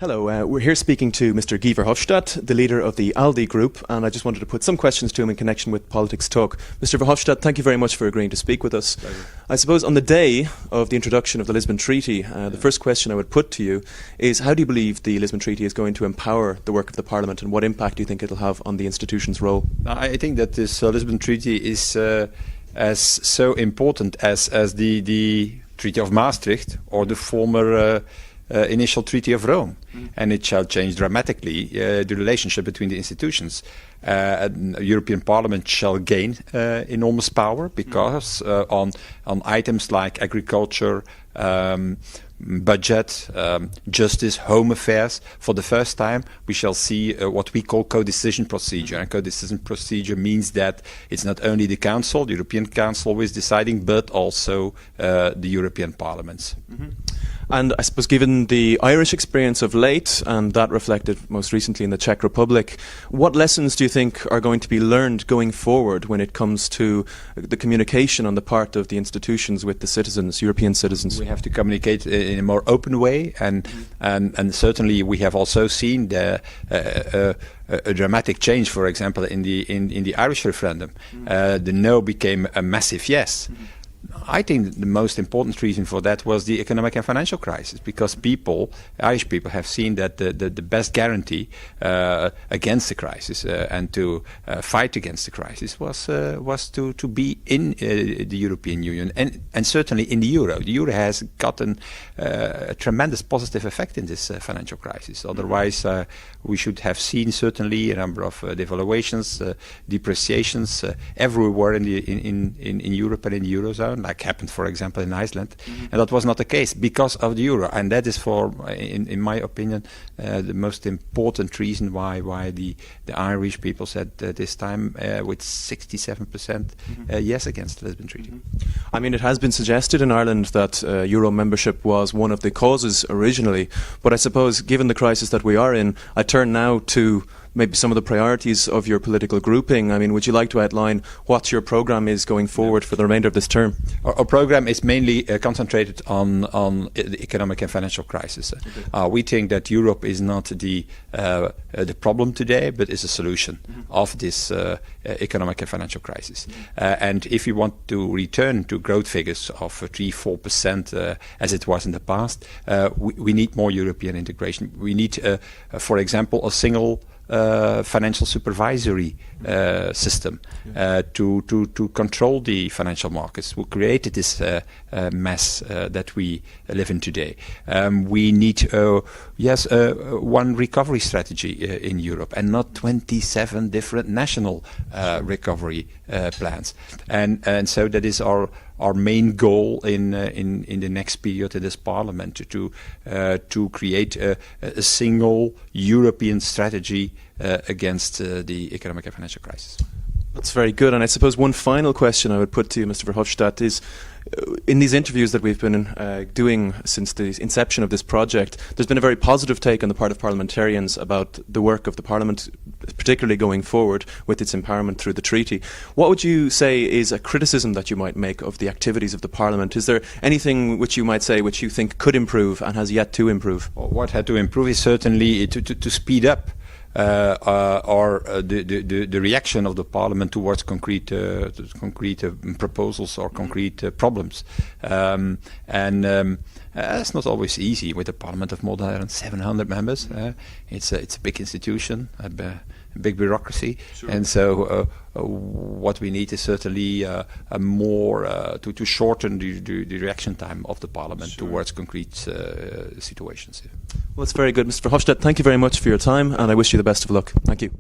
Hello, we're here speaking to Mr. Guy Verhofstadt, the leader of the ALDE group, and I just wanted to put some questions to him in connection with Politics Talk. Mr. Verhofstadt, thank you very much for agreeing to speak with us. Pleasure. I suppose on the day of the introduction of the Lisbon Treaty, the first question I would put to you is, how do you believe the Lisbon Treaty is going to empower the work of the Parliament, and what impact do you think it'll have on the institution's role? I think that this Lisbon Treaty is as so important as the Treaty of Maastricht or the former initial Treaty of Rome, and it shall change dramatically the relationship between the institutions. The European Parliament shall gain enormous power because on items like agriculture, budget, justice, home affairs, for the first time we shall see what we call co-decision procedure. And co-decision procedure means that it's not only the Council, the European Council, who is deciding, but also the European Parliaments. And I suppose given the Irish experience of late, and that reflected most recently in the Czech Republic, what lessons do you think are going to be learned going forward when it comes to the communication on the part of the institutions with the citizens, European citizens? We have to communicate in a more open way, and certainly we have also seen a dramatic change, for example, in the Irish referendum. The no became a massive yes. I think the most important reason for that was the economic and financial crisis, because Irish people have seen that the best guarantee against the crisis and to fight against the crisis was to be in the European Union and certainly in the euro. The euro has gotten a tremendous positive effect in this financial crisis. Otherwise, we should have seen certainly a number of devaluations, depreciations everywhere in Europe and in the eurozone, like happened, for example, in Iceland, and that was not the case because of the euro. And that is, in my opinion, the most important reason why the Irish people said this time with 67% yes against the Lisbon Treaty. I mean, it has been suggested in Ireland that euro membership was one of the causes originally, but I suppose given the crisis that we are in, I turn now to maybe some of the priorities of your political grouping. I mean, would you like to outline what your programme is going forward for the remainder of this term? Our programme is mainly concentrated on the economic and financial crisis. We think that Europe is not the problem today, but is a solution of this economic and financial crisis. And if you want to return to growth figures of 3-4% as it was in the past, we need more European integration. We need, for example, a single financial supervisory system to control the financial markets. We created this mess that we live in today. We need one recovery strategy in Europe and not 27 different national recovery plans. And so that is our main goal in the next period in this Parliament, to create a single European strategy against the economic and financial crisis. That's very good. And I suppose one final question I would put to you, Mr. Verhofstadt, is in these interviews that we've been doing since the inception of this project, there's been a very positive take on the part of parliamentarians about the work of the Parliament, particularly going forward with its empowerment through the treaty. What would you say is a criticism that you might make of the activities of the Parliament? Is there anything which you might say which you think could improve and has yet to improve? What had to improve is certainly to speed up the reaction of the Parliament towards concrete proposals or concrete problems, and it's not always easy with a Parliament of more than 700 members. It's a big institution, a big bureaucracy, sure. And so what we need is certainly a more to shorten the reaction time of the Parliament, sure, towards concrete situations. Well, it's very good, Mr. Verhofstadt. Thank you very much for your time, and I wish you the best of luck. Thank you.